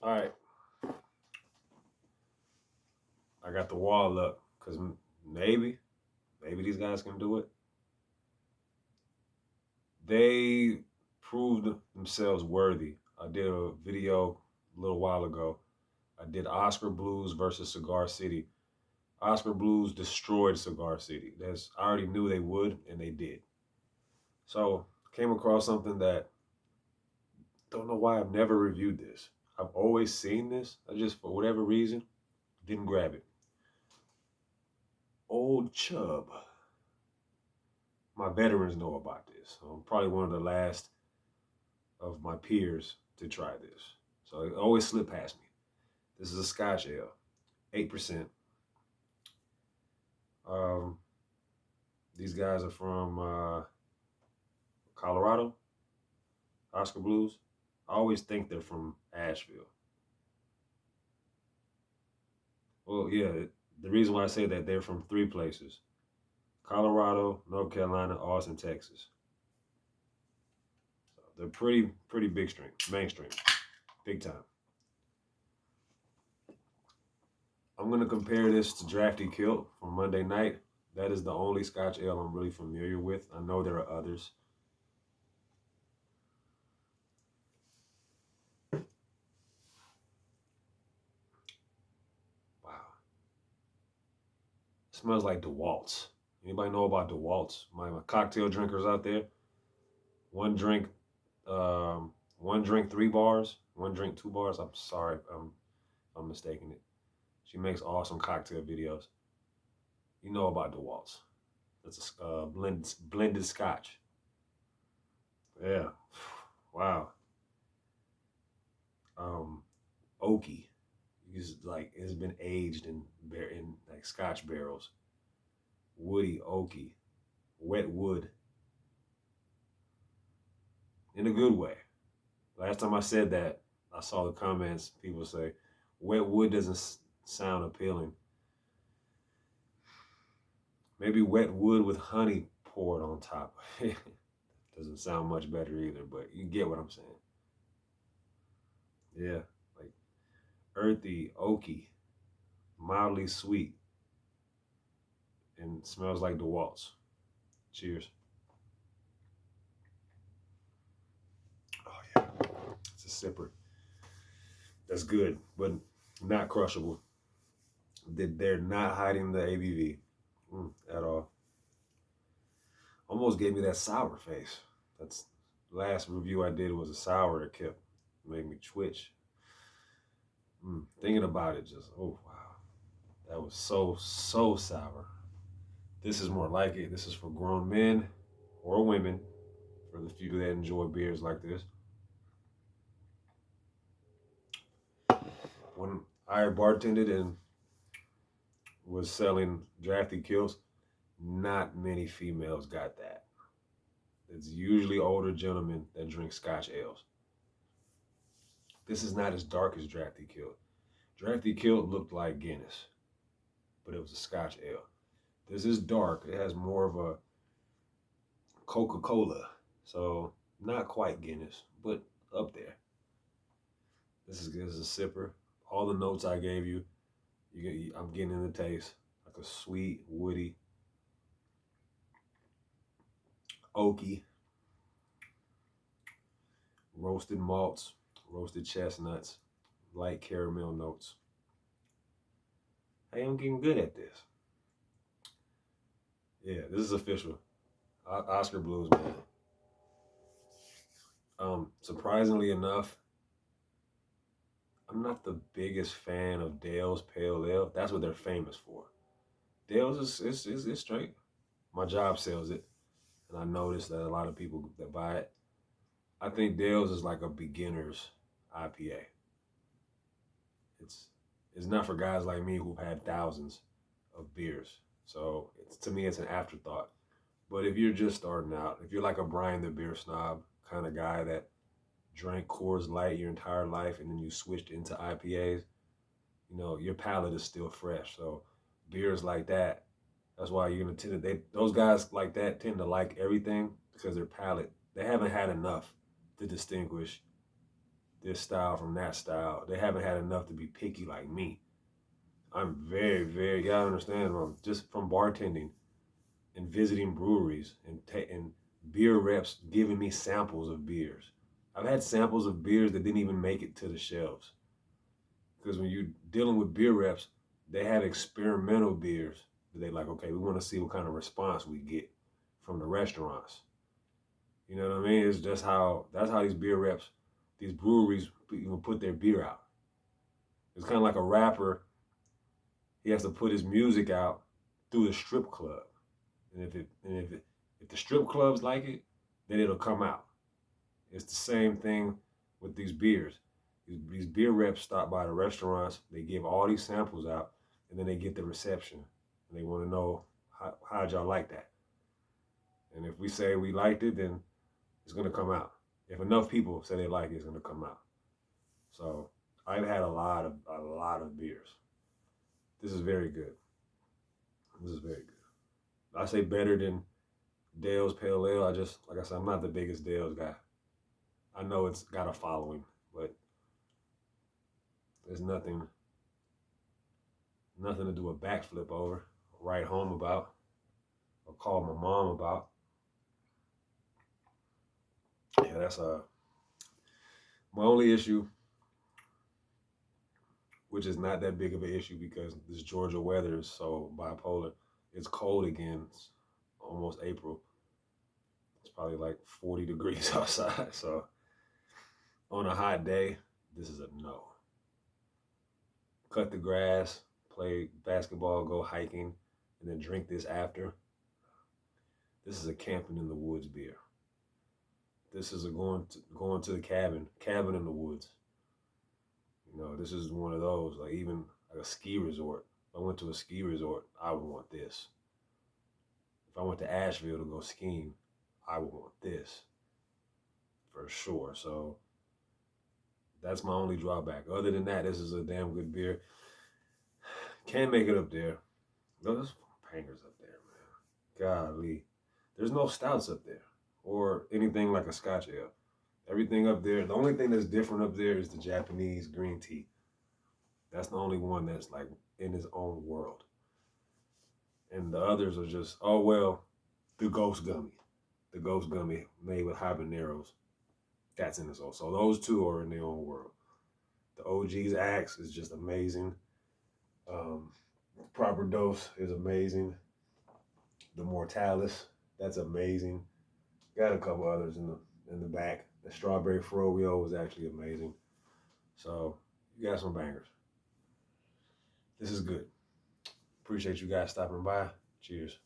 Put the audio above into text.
All right, I got the wall up because maybe these guys can do it. They proved themselves worthy. I did a video a little while ago. I did Oscar Blues versus Cigar City. Oscar Blues destroyed Cigar City. I already knew they would, and they did. So came across something that don't know why I've never reviewed this. I've always seen this. I just for whatever reason didn't grab it. Old Chub. My veterans know about this. So I'm probably one of the last of my peers to try this. So it always slipped past me. This is a Scotch ale, 8%. Um, these guys are from Colorado, Oscar Blues. I always think they're from Asheville. Well, yeah, the reason why I say that they're from three places: Colorado, North Carolina, Austin, Texas. So they're pretty big stream, mainstream, big time. I'm gonna compare this to Drafty Kilt from Monday night. That is the only Scotch ale I'm really familiar with. I know there are others. Wow, it smells like DeWalt's. Anybody know about DeWalt's? My cocktail drinkers out there. One drink, one drink 3 bars. One drink 2 bars. I'm sorry, I'm mistaking it. She makes awesome cocktail videos. You know about DeWalt's. It's a blended Scotch. Yeah. Wow. Um, Oaky. It's been aged in like Scotch barrels. Woody, oaky, wet wood, in a good way. Last time I said that, I saw the comments. People say wet wood doesn't sound appealing. Maybe wet wood with honey poured on top. Doesn't sound much better either, but you get what I'm saying. Yeah, like earthy, oaky, mildly sweet, and smells like DeWalt's. Cheers. Oh yeah, it's a sipper. That's good, but not crushable. They're not hiding the ABV at all. Almost gave me that sour face. That's last review I did was a sour that kept made me twitch. Thinking about it, just wow, that was so sour. This is more like it. This is for grown men or women, for the few that enjoy beers like this. When I bartended and was selling drafty kills, not many females got that. It's usually older gentlemen that drink Scotch ales. This is not as dark as Drafty Kilt. Drafty Kilt looked like Guinness, but it was a Scotch ale. This is dark. It has more of a Coca-Cola, so not quite Guinness, but up there. This is a sipper. All the notes I gave you, I'm getting in the taste like a sweet, woody, oaky, roasted malts, roasted chestnuts, light caramel notes. Hey, I'm getting good at this. Yeah, this is official. Oscar Blues, man. Surprisingly enough, I'm not the biggest fan of Dale's Pale Ale. That's what they're famous for. Dale's is straight. My job sells it, and I noticed that a lot of people that buy it. I think Dale's is like a beginner's IPA. It's it's not for guys like me who've had thousands of beers. So to me, it's an afterthought. But if you're just starting out, if you're like a Brian the Beer Snob kind of guy that drank Coors Light your entire life and then you switched into IPAs, your palate is still fresh. So beers like that, that's why you're gonna tend to those guys like that tend to like everything because their palate, they haven't had enough to distinguish this style from that style. They haven't had enough to be picky like me. I'm very, very, you gotta understand, just from bartending and visiting breweries and beer reps giving me samples of beers. I've had samples of beers that didn't even make it to the shelves. Because when you're dealing with beer reps, they have experimental beers that they like, okay, we want to see what kind of response we get from the restaurants. You know what I mean? It's just that's how these beer reps, these breweries even put their beer out. It's kind of like a rapper. He has to put his music out through the strip club. And if the strip clubs like it, then it'll come out. It's the same thing with these beers. These beer reps stop by the restaurants, they give all these samples out, and then they get the reception. And they want to know how'd y'all like that? And if we say we liked it, then it's gonna come out. If enough people say they like it, it's gonna come out. So I've had a lot of beers. This is very good. This is very good. I say better than Dale's Pale Ale. Like I said, I'm not the biggest Dale's guy. I know it's got a following, but there's nothing to do a backflip over, write home about, or call my mom about. Yeah, that's my only issue, which is not that big of an issue because this Georgia weather is so bipolar. It's cold again. It's almost April. It's probably like 40 degrees outside. So on a hot day, this is a no. Cut the grass, play basketball, go hiking, and then drink this after. This is a camping in the woods beer. This is a going to the cabin in the woods. You know, this is one of those, like even like a ski resort. If I went to a ski resort, I would want this. If I went to Asheville to go skiing, I would want this for sure. So that's my only drawback. Other than that, this is a damn good beer. Can't make it up there. No, there's bangers up there, man. Golly. There's no stouts up there or anything like a Scotch ale. Everything up there, the only thing that's different up there is the Japanese green tea. That's the only one that's like in its own world. And the others are just, oh, well, the Ghost Gummy. The Ghost Gummy made with habaneros. That's in its own. So those two are in their own world. The OG's Axe is just amazing. Proper Dose is amazing. The Mortalis, that's amazing. Got a couple others in the back. The Strawberry Froyo was actually amazing. So you got some bangers. This is good. Appreciate you guys stopping by. Cheers.